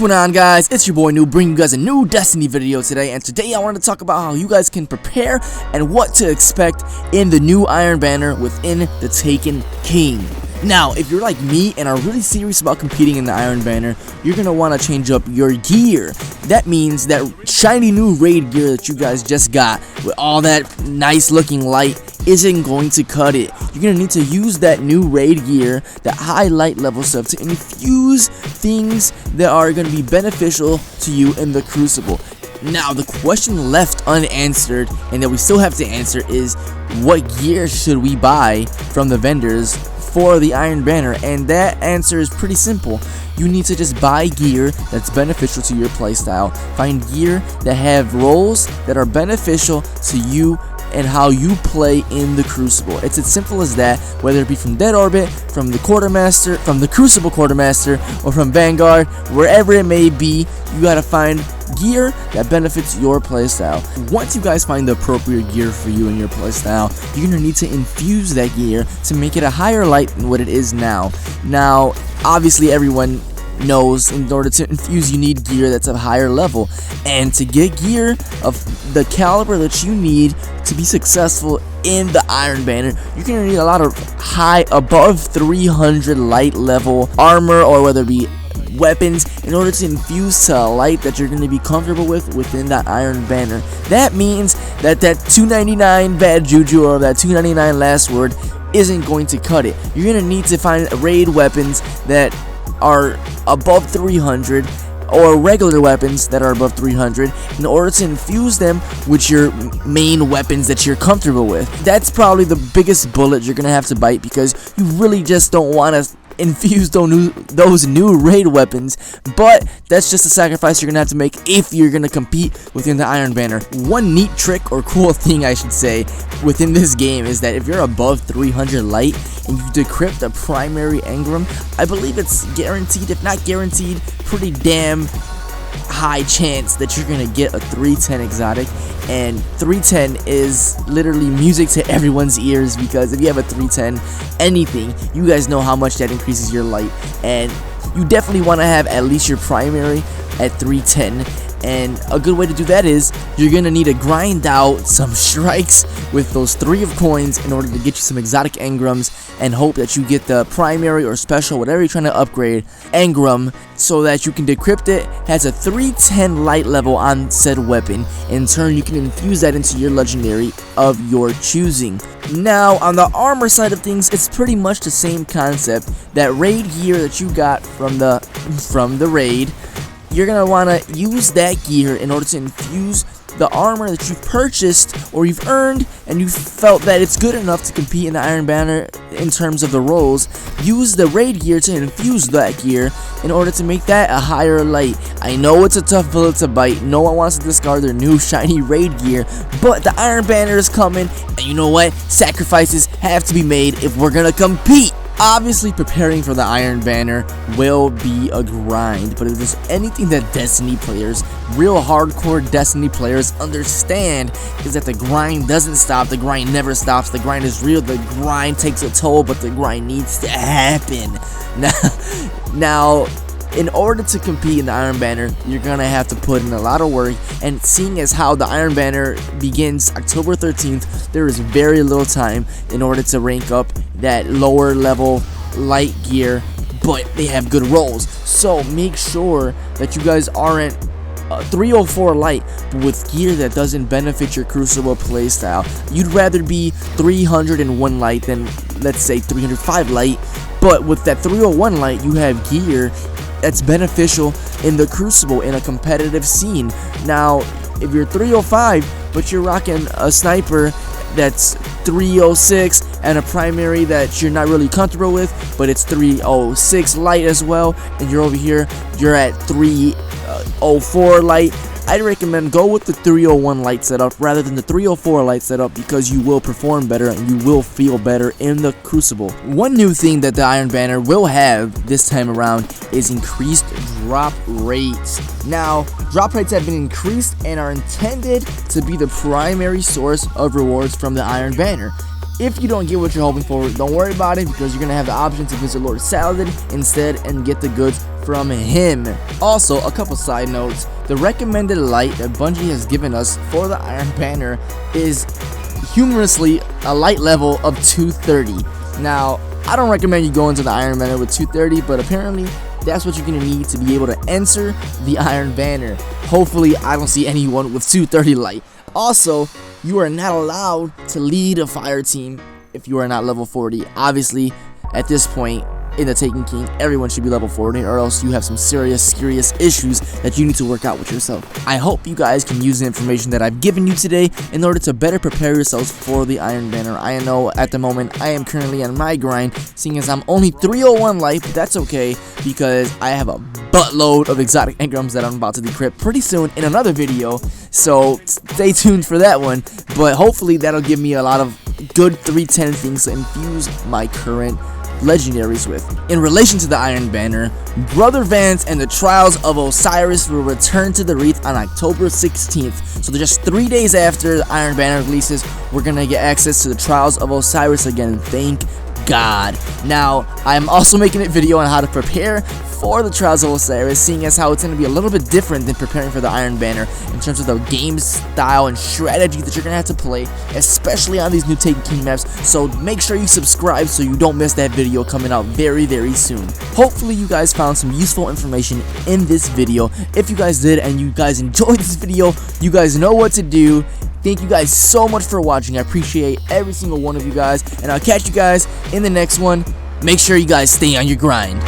going on, guys? It's your boy Noob, bringing you guys a new Destiny video today. And today I wanted to talk about how you guys can prepare and what to expect in the new Iron Banner within the Taken King. Now, if you're like me and are really serious about competing in the Iron Banner, you're going to want to change up your gear. That means that shiny new raid gear that you guys just got with all that nice looking light isn't going to cut it. You're going to need to use that new raid gear, that high light level stuff, to infuse things that are going to be beneficial to you in the Crucible. Now, the question left unanswered and that we still have to answer is, what gear should we buy from the vendors for the Iron Banner? And that answer is pretty simple. You need to just buy gear that's beneficial to your playstyle. Find gear that have roles that are beneficial to you and how you play in the Crucible. It's as simple as that, whether it be from Dead Orbit, from the Quartermaster, from the Crucible Quartermaster, or from Vanguard, wherever it may be, you gotta find gear that benefits your playstyle. Once you guys find the appropriate gear for you and your playstyle, you're gonna need to infuse that gear to make it a higher light than what it is now. Now, obviously everyone knows in order to infuse you need gear that's of higher level, and to get gear of the caliber that you need to be successful in the Iron Banner, you're gonna need a lot of high, above 300 light level armor, or whether it be weapons, in order to infuse to a light that you're going to be comfortable with within that Iron Banner. That means that 299 bad juju or that 299 last word isn't going to cut it. You're going to need to find raid weapons that are above 300 or regular weapons that are above 300 in order to infuse them with your main weapons that you're comfortable with. That's probably the biggest bullet you're gonna have to bite, because you really just don't want to infuse those new raid weapons, but that's just a sacrifice you're gonna have to make if you're gonna compete within the Iron Banner. One neat trick, or cool thing I should say, within this game is that if you're above 300 light and you decrypt a primary engram, I believe it's guaranteed, if not guaranteed, pretty damn high chance that you're gonna get a 310 exotic. And 310 is literally music to everyone's ears, because if you have a 310 anything, you guys know how much that increases your light, and you definitely want to have at least your primary at 310. And a good way to do that is you're gonna need to grind out some strikes with those 3 of coins in order to get you some exotic engrams, and hope that you get the primary or special, whatever you're trying to upgrade, engram, so that you can decrypt it. Has a 310 light level on said weapon. In turn, you can infuse that into your legendary of your choosing. Now, on the armor side of things, it's pretty much the same concept. That raid gear that you got from the raid, you're going to want to use that gear in order to infuse the armor that you've purchased or you've earned, and you felt that it's good enough to compete in the Iron Banner in terms of the roles. Use the raid gear to infuse that gear in order to make that a higher light. I know it's a tough bullet to bite. No one wants to discard their new shiny raid gear, but the Iron Banner is coming, and you know what? Sacrifices have to be made if we're gonna compete. Obviously, preparing for the Iron Banner will be a grind, but if there's anything that Destiny players, real hardcore Destiny players, understand, is that the grind doesn't stop. The grind never stops. The grind is real. The grind takes a toll, but the grind needs to happen. Now, in order to compete in the Iron Banner, you're gonna have to put in a lot of work, and seeing as how the Iron Banner begins October 13th, there is very little time in order to rank up that lower level light gear, but they have good rolls. So make sure that you guys aren't 304 light, but with gear that doesn't benefit your Crucible playstyle. You'd rather be 301 light than, let's say, 305 light, but with that 301 light, you have gear that's beneficial in the Crucible in a competitive scene. Now, if you're 305 but you're rocking a sniper that's 306 and a primary that you're not really comfortable with, but it's 306 light as well, and you're over here, you're at 304 light, I'd recommend go with the 301 light setup rather than the 304 light setup, because you will perform better and you will feel better in the Crucible. One new thing that the Iron Banner will have this time around is increased drop rates. Now, drop rates have been increased and are intended to be the primary source of rewards from the Iron Banner. If you don't get what you're hoping for, don't worry about it, because you're going to have the option to visit Lord Saladin instead and get the goods from him. Also, a couple side notes. The recommended light that Bungie has given us for the Iron Banner is humorously a light level of 230. Now, I don't recommend you go into the Iron Banner with 230, but apparently that's what you're going to need to be able to enter the Iron Banner. Hopefully, I don't see anyone with 230 light. Also, you are not allowed to lead a fire team if you are not level 40. Obviously, at this point in the Taken King, everyone should be level 40, or else you have some serious issues that you need to work out with yourself. I hope you guys can use the information that I've given you today in order to better prepare yourselves for the Iron Banner. I know at the moment I am currently on my grind, seeing as I'm only 301 life, but that's okay because I have a buttload of exotic engrams that I'm about to decrypt pretty soon in another video, so stay tuned for that one. But hopefully that'll give me a lot of good 310 things to infuse my current legendaries with. In relation to the Iron Banner, Brother Vance and the Trials of Osiris will return to the Wreath on October 16th. So just 3 days after the Iron Banner releases, we're gonna get access to the Trials of Osiris again. Thank God. Now, I'm also making a video on how to prepare for the Trials of Osiris, seeing as how it's going to be a little bit different than preparing for the Iron Banner in terms of the game style and strategy that you're going to have to play, especially on these new Taken King maps. So make sure you subscribe so you don't miss that video coming out very soon. Hopefully you guys found some useful information in this video. If you guys did and you guys enjoyed this video, you guys know what to do. Thank you guys so much for watching. I appreciate every single one of you guys, and I'll catch you guys in the next one. Make sure you guys stay on your grind.